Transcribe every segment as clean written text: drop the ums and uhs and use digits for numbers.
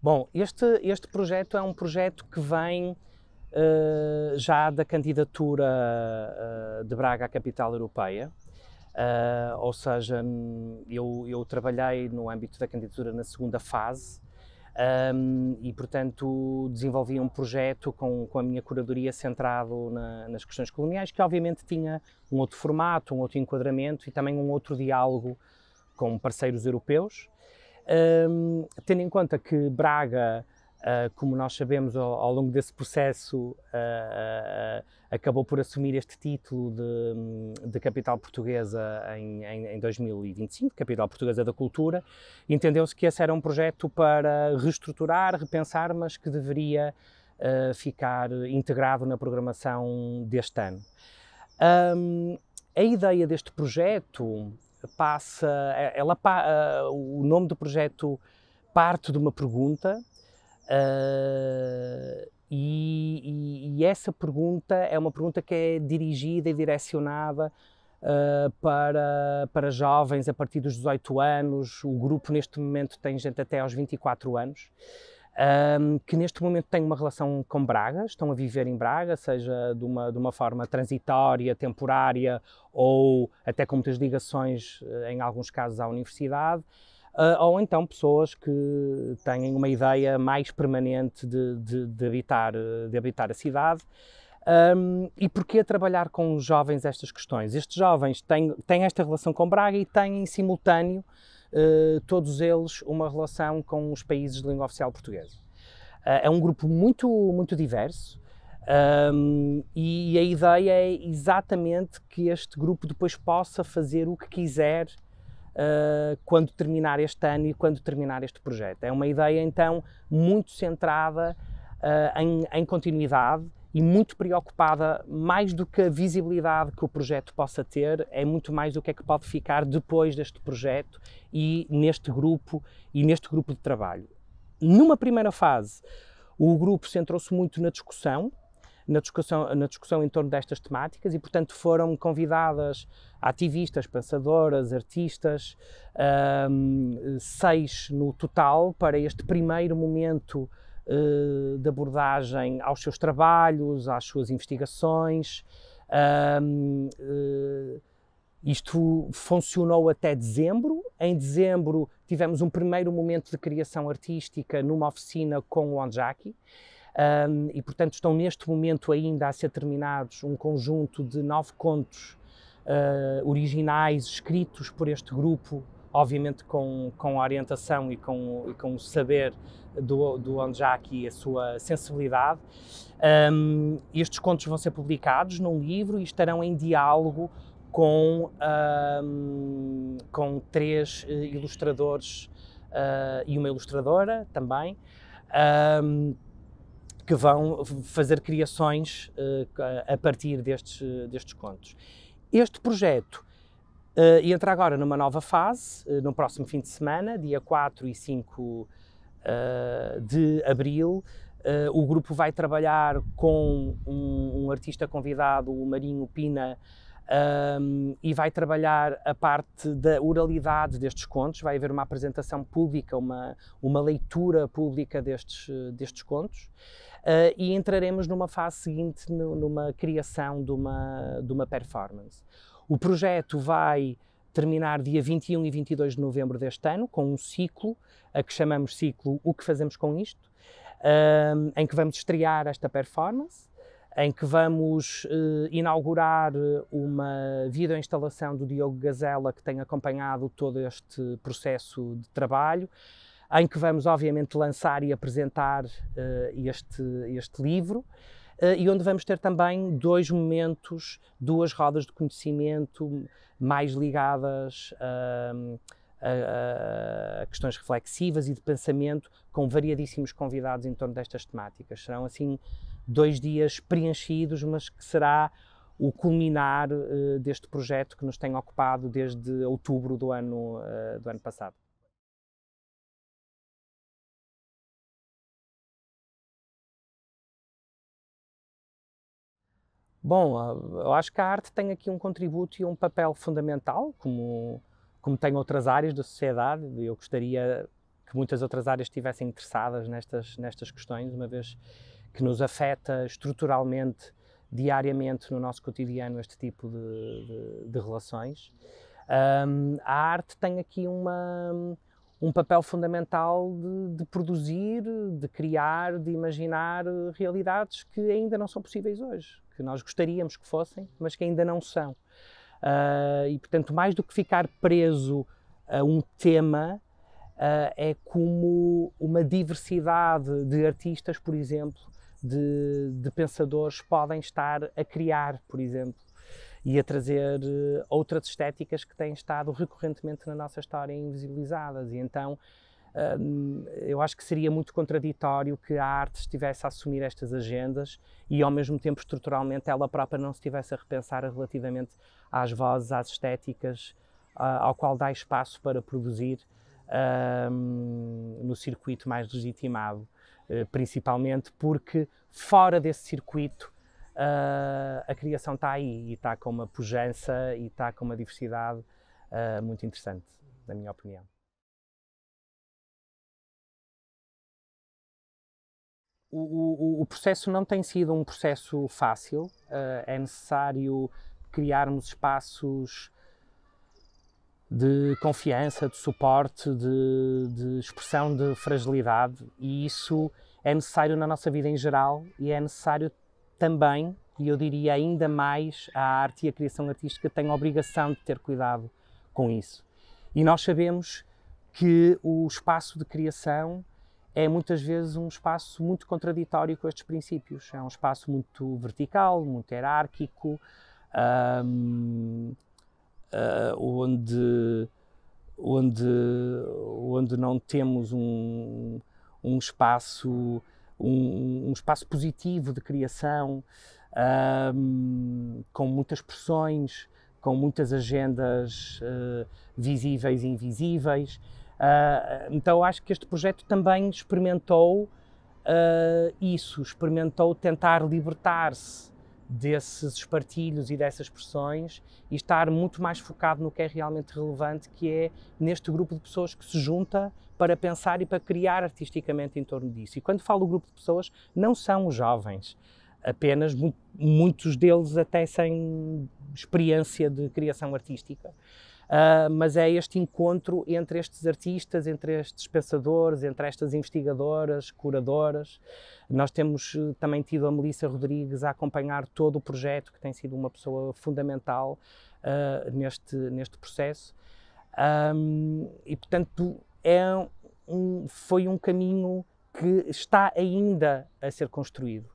Bom, este projeto é um projeto que vem já da candidatura de Braga à capital europeia. Ou seja, eu trabalhei no âmbito da candidatura na segunda fase e, portanto, desenvolvi um projeto com a minha curadoria centrado nas questões coloniais, que obviamente tinha um outro formato, um outro enquadramento e também um outro diálogo com parceiros europeus. Tendo em conta que Braga, como nós sabemos, ao longo desse processo, acabou por assumir este título de capital portuguesa em 2025, capital portuguesa da cultura, entendeu-se que esse era um projeto para reestruturar, repensar, mas que deveria ficar integrado na programação deste ano. A ideia deste projeto o nome do projeto parte de uma pergunta e essa pergunta é uma pergunta que é dirigida e direcionada para jovens a partir dos 18 anos. O grupo neste momento tem gente até aos 24 anos. Que neste momento têm uma relação com Braga, estão a viver em Braga, seja de uma forma transitória, temporária ou até com muitas ligações, em alguns casos, à universidade, ou então pessoas que têm uma ideia mais permanente de habitar a cidade. E porquê trabalhar com os jovens estas questões? Estes jovens têm esta relação com Braga e têm em simultâneo todos eles uma relação com os países de língua oficial portuguesa. É um grupo muito diverso e a ideia é exatamente que este grupo depois possa fazer o que quiser quando terminar este ano e quando terminar este projeto. É uma ideia então muito centrada em continuidade e muito preocupada, mais do que a visibilidade que o projeto possa ter, é muito mais do que é que pode ficar depois deste projeto e neste grupo de trabalho. Numa primeira fase, o grupo centrou-se muito na discussão em torno destas temáticas e, portanto, foram convidadas ativistas, pensadoras, artistas, 6 no total, para este primeiro momento de abordagem aos seus trabalhos, às suas investigações. Isto funcionou até dezembro. Em dezembro tivemos um primeiro momento de criação artística numa oficina com o Onjaki. E, portanto, estão neste momento ainda a ser terminados um conjunto de 9 contos originais escritos por este grupo, obviamente com a orientação e com o saber do Onjaki e a sua sensibilidade. Estes contos vão ser publicados num livro e estarão em diálogo com 3 ilustradores e uma ilustradora também, que vão fazer criações a partir destes contos. Este projeto entra agora numa nova fase, no próximo fim de semana, dia 4 e 5 de abril. O grupo vai trabalhar com um artista convidado, o Marinho Pina, e vai trabalhar a parte da oralidade destes contos. Vai haver uma apresentação pública, uma leitura pública destes contos, e entraremos numa fase seguinte, numa criação de uma performance. O projeto vai terminar dia 21 e 22 de novembro deste ano, com um ciclo, a que chamamos ciclo O que Fazemos com Isto, em que vamos estrear esta performance, em que vamos inaugurar uma videoinstalação do Diogo Gazella, que tem acompanhado todo este processo de trabalho, em que vamos, obviamente, lançar e apresentar este livro, e onde vamos ter também 2 momentos, 2 rodas de conhecimento mais ligadas a questões reflexivas e de pensamento, com variadíssimos convidados em torno destas temáticas. Serão, assim, 2 dias preenchidos, mas que será o culminar deste projeto que nos tem ocupado desde outubro do ano passado. Bom, eu acho que a arte tem aqui um contributo e um papel fundamental, como tem outras áreas da sociedade. Eu gostaria que muitas outras áreas estivessem interessadas nestas questões, uma vez que nos afeta estruturalmente, diariamente no nosso cotidiano este tipo de relações. A arte tem aqui um papel fundamental de produzir, de criar, de imaginar realidades que ainda não são possíveis hoje, que nós gostaríamos que fossem, mas que ainda não são. E, portanto, mais do que ficar preso a um tema, é como uma diversidade de artistas, por exemplo, de pensadores podem estar a criar, por exemplo, e a trazer outras estéticas que têm estado recorrentemente na nossa história invisibilizadas. E então eu acho que seria muito contraditório que a arte estivesse a assumir estas agendas e ao mesmo tempo estruturalmente ela própria não se estivesse a repensar relativamente às vozes, às estéticas, ao qual dá espaço para produzir no circuito mais legitimado, principalmente porque fora desse circuito a criação está aí e está com uma pujança e está com uma diversidade muito interessante, na minha opinião. O processo não tem sido um processo fácil, é necessário criarmos espaços de confiança, de suporte, de expressão de fragilidade, e isso é necessário na nossa vida em geral e é necessário também, e eu diria ainda mais, a arte e a criação artística têm a obrigação de ter cuidado com isso. E nós sabemos que o espaço de criação é muitas vezes um espaço muito contraditório com estes princípios. É um espaço muito vertical, muito hierárquico, onde não temos um espaço positivo de criação, com muitas pressões, com muitas agendas visíveis e invisíveis. Então acho que este projeto também experimentou experimentou tentar libertar-se desses espartilhos e dessas pressões e estar muito mais focado no que é realmente relevante, que é neste grupo de pessoas que se junta para pensar e para criar artisticamente em torno disso. E quando falo grupo de pessoas, não são os jovens, apenas muitos deles até sem experiência de criação artística. Mas é este encontro entre estes artistas, entre estes pensadores, entre estas investigadoras, curadoras. Nós temos também tido a Melissa Rodrigues a acompanhar todo o projeto, que tem sido uma pessoa fundamental neste processo. E, portanto, foi um caminho que está ainda a ser construído.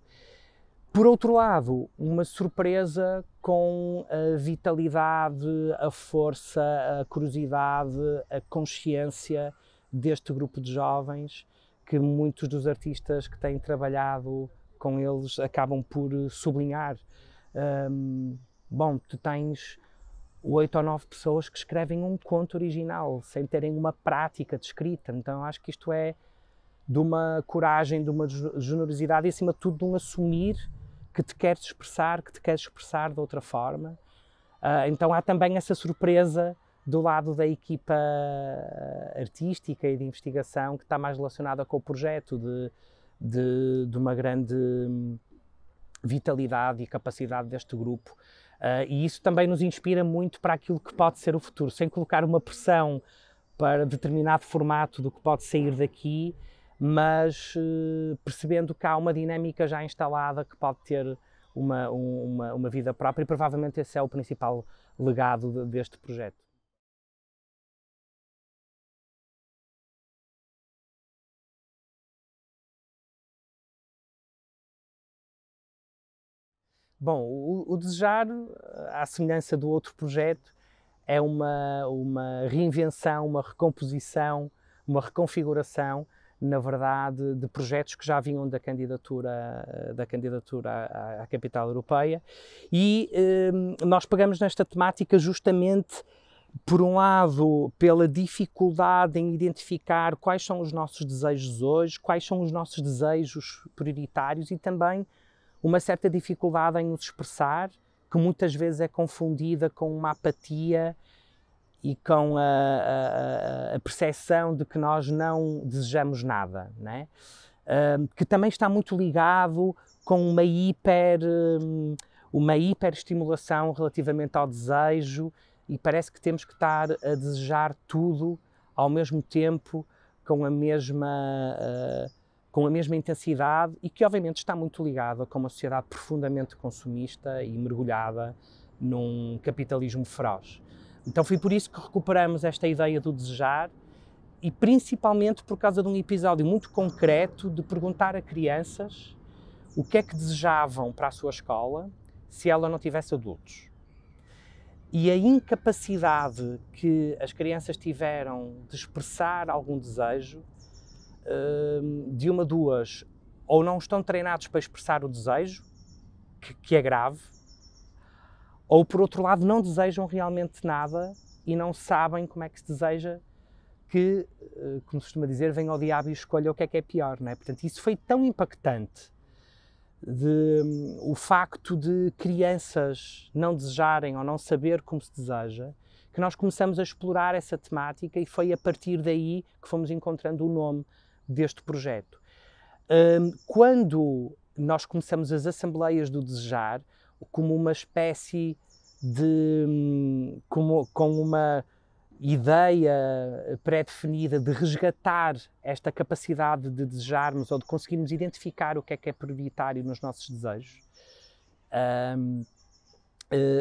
Por outro lado, uma surpresa com a vitalidade, a força, a curiosidade, a consciência deste grupo de jovens, que muitos dos artistas que têm trabalhado com eles acabam por sublinhar. Bom, tu tens 8 ou 9 pessoas que escrevem um conto original, sem terem uma prática de escrita, então acho que isto é de uma coragem, de uma generosidade e, acima de tudo, de um assumir que te queres expressar de outra forma. Então há também essa surpresa do lado da equipa artística e de investigação que está mais relacionada com o projeto, de uma grande vitalidade e capacidade deste grupo. E isso também nos inspira muito para aquilo que pode ser o futuro, sem colocar uma pressão para determinado formato do que pode sair daqui, mas percebendo que há uma dinâmica já instalada que pode ter uma vida própria, e provavelmente esse é o principal legado deste projeto. Bom, o Desejar, à semelhança do outro projeto, é uma reinvenção, uma recomposição, uma reconfiguração, na verdade, de projetos que já vinham da candidatura à capital europeia, e nós pegamos nesta temática justamente, por um lado, pela dificuldade em identificar quais são os nossos desejos hoje, quais são os nossos desejos prioritários, e também uma certa dificuldade em nos expressar, que muitas vezes é confundida com uma apatia e com a percepção de que nós não desejamos nada, né? Que também está muito ligado com uma hiperestimulação relativamente ao desejo, e parece que temos que estar a desejar tudo ao mesmo tempo, com a mesma intensidade, e que obviamente está muito ligado com uma sociedade profundamente consumista e mergulhada num capitalismo feroz. Então foi por isso que recuperamos esta ideia do desejar, e principalmente por causa de um episódio muito concreto de perguntar a crianças o que é que desejavam para a sua escola se ela não tivesse adultos. E a incapacidade que as crianças tiveram de expressar algum desejo, de uma duas, ou não estão treinados para expressar o desejo, que é grave, ou por outro lado não desejam realmente nada e não sabem como é que se deseja, que, como se costuma dizer, vem ao diabo e escolha o que é pior, não é? Portanto, isso foi tão impactante, o facto de crianças não desejarem ou não saber como se deseja, que nós começamos a explorar essa temática, e foi a partir daí que fomos encontrando o nome deste projeto. Quando nós começamos as Assembleias do Desejar, como uma espécie de... com uma ideia pré-definida de resgatar esta capacidade de desejarmos ou de conseguirmos identificar o que é prioritário nos nossos desejos,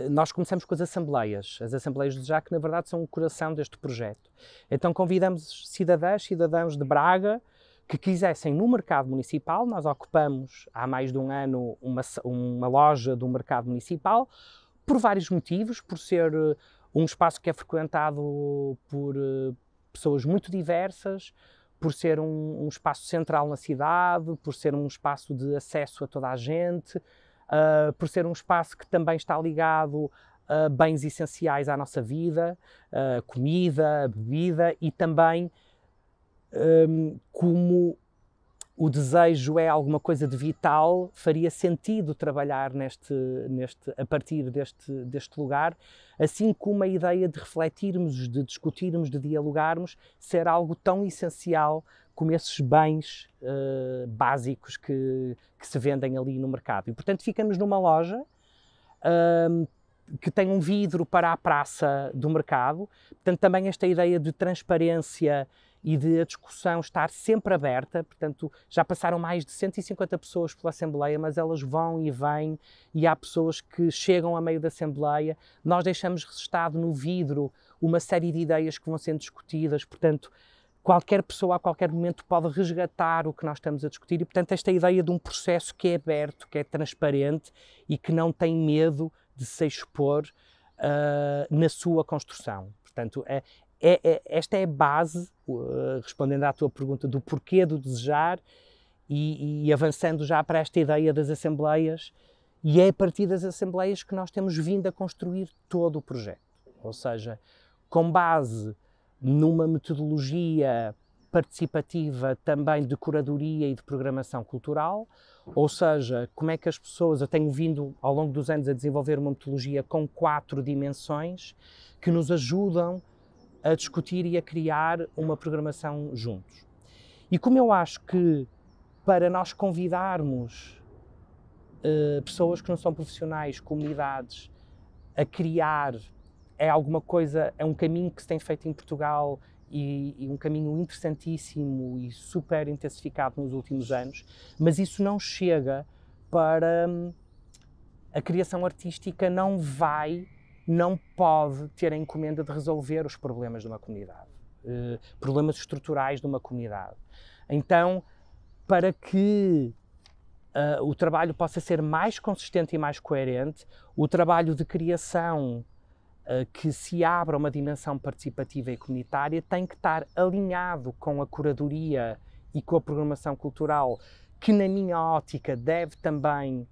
nós começamos com as Assembleias do Desejar, que na verdade são o coração deste projeto. Então convidamos cidadãos de Braga que quisessem no mercado municipal. Nós ocupamos há mais de um ano uma loja do mercado municipal, por vários motivos, por ser um espaço que é frequentado por pessoas muito diversas, por ser um espaço central na cidade, por ser um espaço de acesso a toda a gente, por ser um espaço que também está ligado a bens essenciais à nossa vida, comida, bebida, e também como o desejo é alguma coisa de vital, faria sentido trabalhar a partir deste lugar, assim como a ideia de refletirmos, de discutirmos, de dialogarmos, ser algo tão essencial como esses bens básicos que se vendem ali no mercado. E, portanto, ficamos numa loja que tem um vidro para a praça do mercado. Portanto, também esta ideia de transparência e de a discussão estar sempre aberta. Portanto, já passaram mais de 150 pessoas pela Assembleia, mas elas vão e vêm, e há pessoas que chegam a meio da Assembleia. Nós deixamos registado no vidro uma série de ideias que vão sendo discutidas, portanto, qualquer pessoa a qualquer momento pode resgatar o que nós estamos a discutir, e portanto esta ideia de um processo que é aberto, que é transparente e que não tem medo de se expor na sua construção. Portanto, esta é a base, respondendo à tua pergunta do porquê do desejar, e avançando já para esta ideia das Assembleias, e é a partir das Assembleias que nós temos vindo a construir todo o projeto. Ou seja, com base numa metodologia participativa também de curadoria e de programação cultural, ou seja, como é que as pessoas... Eu tenho vindo ao longo dos anos a desenvolver uma metodologia com 4 dimensões que nos ajudam a discutir e a criar uma programação juntos. E como eu acho que para nós convidarmos pessoas que não são profissionais, comunidades, a criar, é alguma coisa, é um caminho que se tem feito em Portugal, e um caminho interessantíssimo e super intensificado nos últimos anos, mas isso não chega para... A criação artística não pode ter a encomenda de resolver os problemas de uma comunidade, problemas estruturais de uma comunidade. Então, para que o trabalho possa ser mais consistente e mais coerente, o trabalho de criação que se abra uma dimensão participativa e comunitária tem que estar alinhado com a curadoria e com a programação cultural, que na minha ótica deve também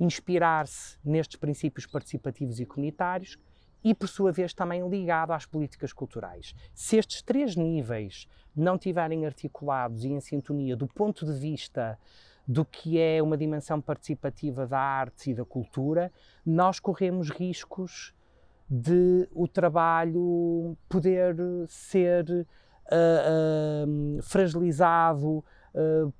inspirar-se nestes princípios participativos e comunitários, e por sua vez também ligado às políticas culturais. Se estes 3 níveis não estiverem articulados e em sintonia do ponto de vista do que é uma dimensão participativa da arte e da cultura, nós corremos riscos de o trabalho poder ser fragilizado,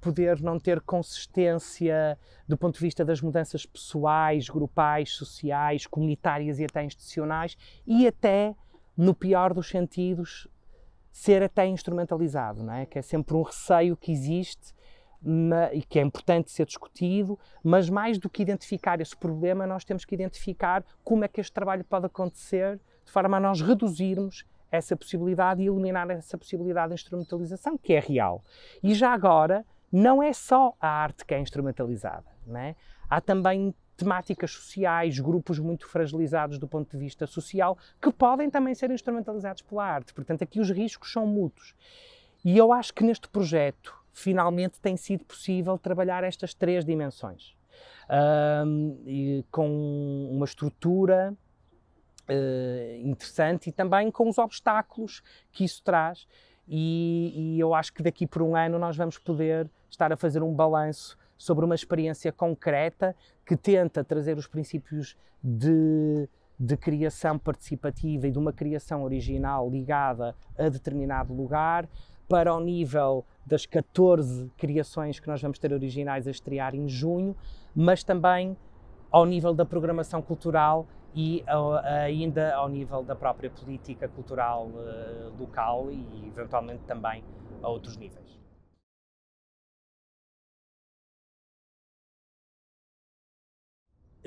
poder não ter consistência do ponto de vista das mudanças pessoais, grupais, sociais, comunitárias e até institucionais, e até, no pior dos sentidos, ser até instrumentalizado, não é? Que é sempre um receio que existe e que é importante ser discutido, mas mais do que identificar esse problema, nós temos que identificar como é que este trabalho pode acontecer, de forma a nós reduzirmos essa possibilidade e eliminar essa possibilidade de instrumentalização, que é real. E já agora, não é só a arte que é instrumentalizada, não é? Há também temáticas sociais, grupos muito fragilizados do ponto de vista social, que podem também ser instrumentalizados pela arte. Portanto, aqui os riscos são mútuos. E eu acho que neste projeto, finalmente, tem sido possível trabalhar estas 3 dimensões. Com uma estrutura interessante e também com os obstáculos que isso traz, e eu acho que daqui por um ano nós vamos poder estar a fazer um balanço sobre uma experiência concreta que tenta trazer os princípios de criação participativa e de uma criação original ligada a determinado lugar, para o nível das 14 criações que nós vamos ter originais a estrear em junho, mas também ao nível da programação cultural e ainda ao nível da própria política cultural local e eventualmente também a outros níveis.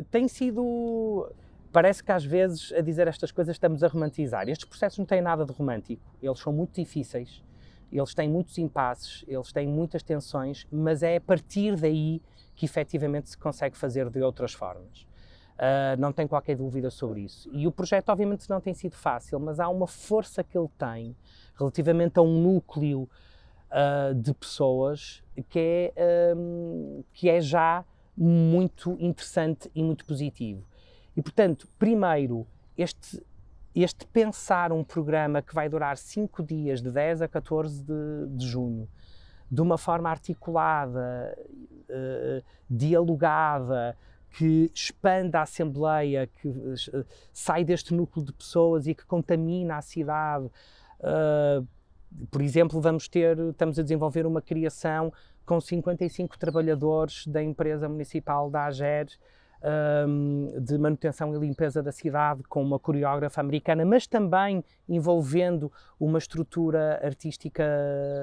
Tem sido... Parece que às vezes a dizer estas coisas estamos a romantizar. Estes processos não têm nada de romântico, eles são muito difíceis, eles têm muitos impasses, eles têm muitas tensões, mas é a partir daí que efetivamente se consegue fazer de outras formas. Não tenho qualquer dúvida sobre isso. E o projeto obviamente não tem sido fácil, mas há uma força que ele tem relativamente a um núcleo de pessoas que é já muito interessante e muito positivo. E portanto, primeiro, este pensar um programa que vai durar 5 dias, de 10 a 14 de junho, de uma forma articulada, dialogada, que expanda a Assembleia, que sai deste núcleo de pessoas e que contamina a cidade. Por exemplo, estamos a desenvolver uma criação com 55 trabalhadores da empresa municipal da AGER, de manutenção e limpeza da cidade, com uma coreógrafa americana, mas também envolvendo uma estrutura artística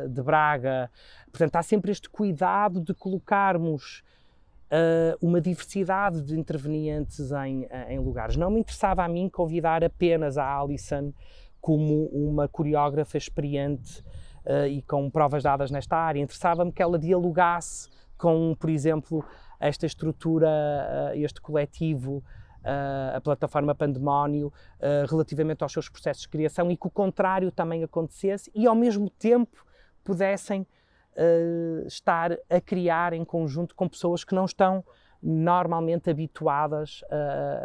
de Braga. Portanto, há sempre este cuidado de colocarmos uma diversidade de intervenientes em lugares. Não me interessava a mim convidar apenas a Alison como uma coreógrafa experiente e com provas dadas nesta área. Interessava-me que ela dialogasse com, por exemplo, esta estrutura, este coletivo, a plataforma Pandemónio, relativamente aos seus processos de criação, e que o contrário também acontecesse e ao mesmo tempo pudessem estar a criar em conjunto com pessoas que não estão normalmente habituadas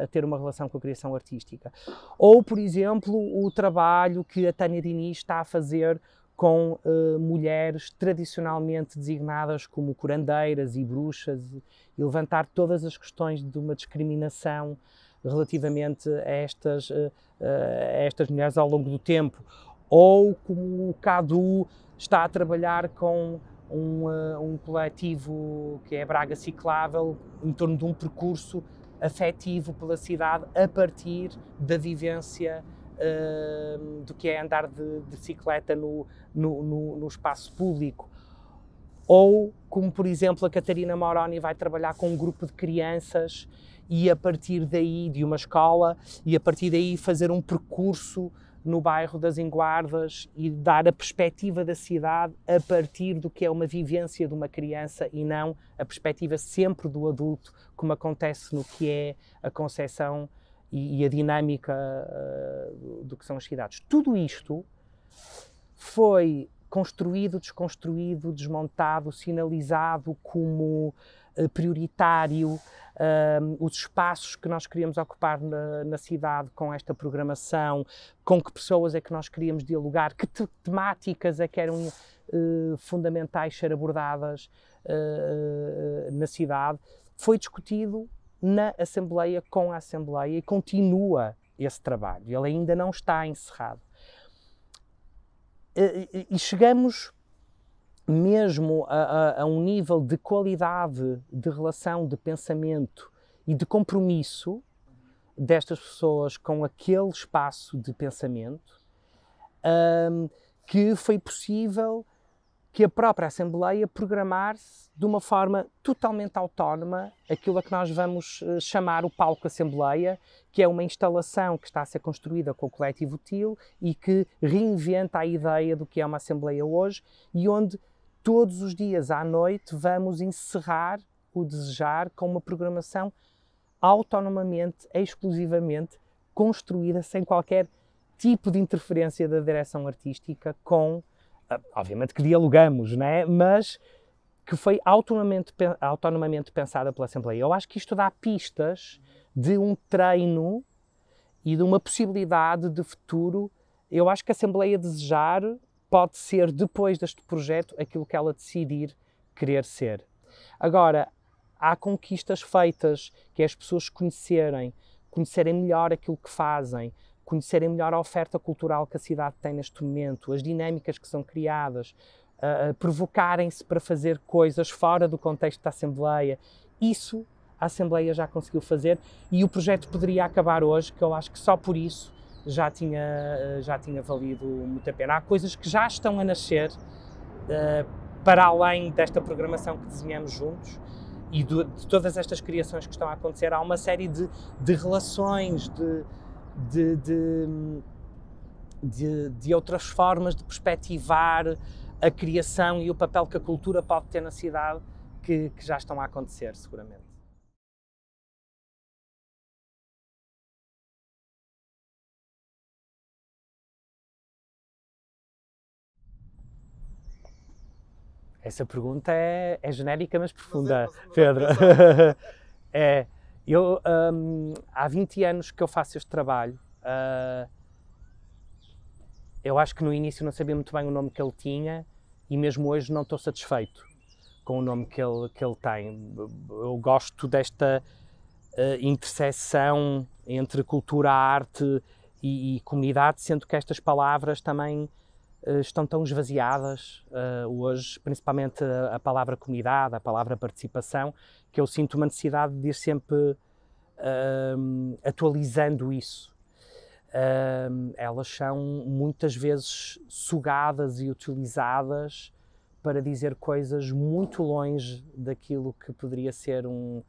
a ter uma relação com a criação artística. Ou, por exemplo, o trabalho que a Tânia Diniz está a fazer com mulheres tradicionalmente designadas como curandeiras e bruxas, e levantar todas as questões de uma discriminação relativamente a estas mulheres ao longo do tempo. Ou como o Cadu está a trabalhar com um coletivo que é Braga Ciclável, em torno de um percurso afetivo pela cidade a partir da vivência do que é andar de bicicleta no espaço público. Ou, como por exemplo, a Catarina Moroni vai trabalhar com um grupo de crianças e a partir daí, de uma escola, e a partir daí fazer um percurso no bairro das Enguardas e dar a perspectiva da cidade a partir do que é uma vivência de uma criança e não a perspectiva sempre do adulto, como acontece no que é a concepção e a dinâmica do que são as cidades. Tudo isto foi construído, desconstruído, desmontado, sinalizado como prioritário, os espaços que nós queríamos ocupar na cidade com esta programação, com que pessoas é que nós queríamos dialogar, que temáticas é que eram fundamentais ser abordadas na cidade, foi discutido na Assembleia, com a Assembleia, e continua esse trabalho, ele ainda não está encerrado. E chegamos mesmo a um nível de qualidade de relação, de pensamento e de compromisso destas pessoas com aquele espaço de pensamento, que foi possível que a própria Assembleia programar-se de uma forma totalmente autónoma aquilo a que nós vamos chamar o Palco Assembleia, que é uma instalação que está a ser construída com o Coletivo TIL e que reinventa a ideia do que é uma Assembleia hoje e onde todos os dias à noite vamos encerrar o Desejar com uma programação autonomamente, exclusivamente construída, sem qualquer tipo de interferência da direção artística com, obviamente que dialogamos, não é? Mas que foi autonomamente pensada pela Assembleia. Eu acho que isto dá pistas de um treino e de uma possibilidade de futuro. Eu acho que a Assembleia Desejar pode ser, depois deste projeto, aquilo que ela decidir querer ser. Agora, há conquistas feitas, que é as pessoas conhecerem melhor aquilo que fazem, conhecerem melhor a oferta cultural que a cidade tem neste momento, as dinâmicas que são criadas, provocarem-se para fazer coisas fora do contexto da Assembleia. Isso a Assembleia já conseguiu fazer e o projeto poderia acabar hoje, que eu acho que só por isso já tinha valido muito a pena. Há coisas que já estão a nascer para além desta programação que desenhamos juntos e de todas estas criações que estão a acontecer. Há uma série de relações, de outras formas de perspectivar a criação e o papel que a cultura pode ter na cidade que já estão a acontecer, seguramente. Essa pergunta é genérica, mas profunda, Pedro. Eu, há 20 anos que eu faço este trabalho. Eu acho que no início não sabia muito bem o nome que ele tinha e mesmo hoje não estou satisfeito com o nome que ele tem. Eu gosto desta interseção entre cultura, arte e comunidade, sendo que estas palavras também estão tão esvaziadas hoje, principalmente a palavra comunidade, a palavra participação, que eu sinto uma necessidade de ir sempre atualizando isso. Elas são muitas vezes sugadas e utilizadas para dizer coisas muito longe daquilo que poderia ser um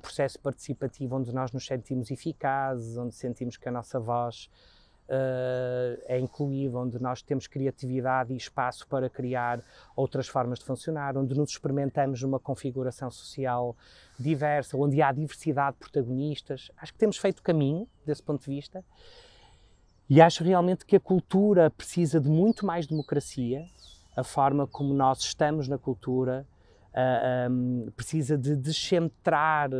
processo participativo onde nós nos sentimos eficazes, onde sentimos que a nossa voz é incluída, onde nós temos criatividade e espaço para criar outras formas de funcionar, onde nos experimentamos numa configuração social diversa, onde há diversidade de protagonistas. Acho que temos feito caminho desse ponto de vista e acho realmente que a cultura precisa de muito mais democracia. A forma como nós estamos na cultura precisa de descentrar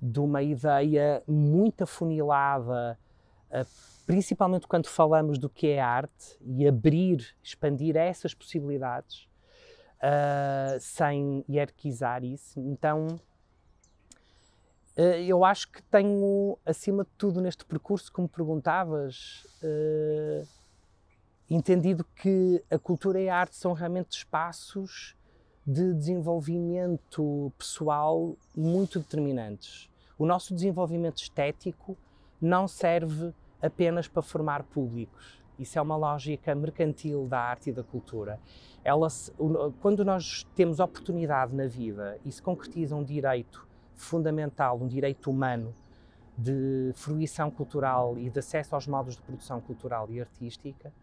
de uma ideia muito afunilada, principalmente quando falamos do que é arte, e expandir essas possibilidades sem hierarquizar isso. Então, eu acho que tenho, acima de tudo, neste percurso, como perguntavas, entendido que a cultura e a arte são realmente espaços de desenvolvimento pessoal muito determinantes. O nosso desenvolvimento estético não serve apenas para formar públicos. Isso é uma lógica mercantil da arte e da cultura. Quando nós temos oportunidade na vida e se concretiza um direito fundamental, um direito humano de fruição cultural e de acesso aos modos de produção cultural e artística,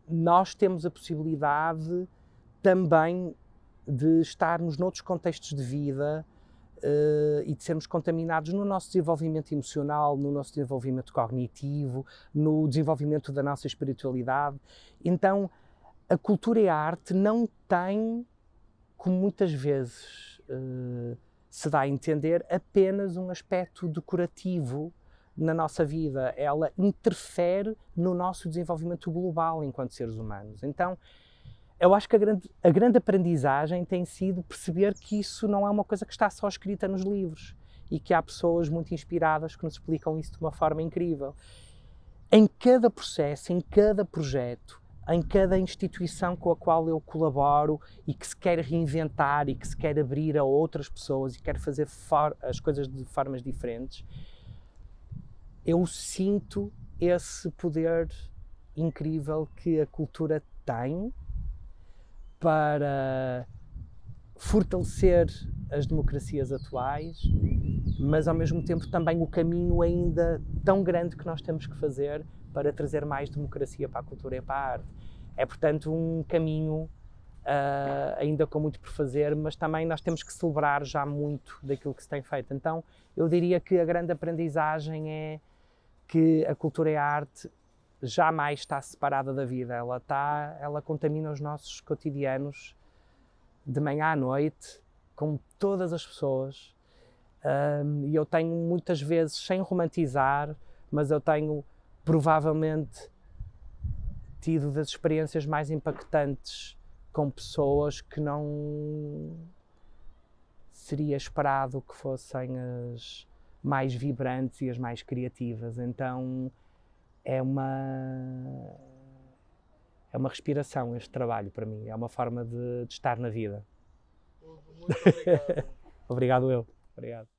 nós temos a possibilidade também de estarmos noutros contextos de vida e de sermos contaminados no nosso desenvolvimento emocional, no nosso desenvolvimento cognitivo, no desenvolvimento da nossa espiritualidade. Então, a cultura e a arte não têm, como muitas vezes se dá a entender, apenas um aspecto decorativo na nossa vida. Ela interfere no nosso desenvolvimento global enquanto seres humanos. Então, eu acho que a grande aprendizagem tem sido perceber que isso não é uma coisa que está só escrita nos livros e que há pessoas muito inspiradas que nos explicam isso de uma forma incrível. Em cada processo, em cada projeto, em cada instituição com a qual eu colaboro e que se quer reinventar e que se quer abrir a outras pessoas e quer fazer as coisas de formas diferentes, eu sinto esse poder incrível que a cultura tem para fortalecer as democracias atuais, mas ao mesmo tempo também o caminho ainda tão grande que nós temos que fazer para trazer mais democracia para a cultura e para a arte. É, portanto, um caminho ainda com muito por fazer, mas também nós temos que celebrar já muito daquilo que se tem feito. Então, eu diria que a grande aprendizagem é que a cultura e a arte jamais está separada da vida. Ela contamina os nossos cotidianos de manhã à noite, com todas as pessoas. E eu tenho muitas vezes, sem romantizar, mas eu tenho provavelmente tido das experiências mais impactantes com pessoas que não seria esperado que fossem as mais vibrantes e as mais criativas. Então é uma respiração este trabalho para mim, é uma forma de estar na vida. Muito obrigado. Obrigado eu. Obrigado.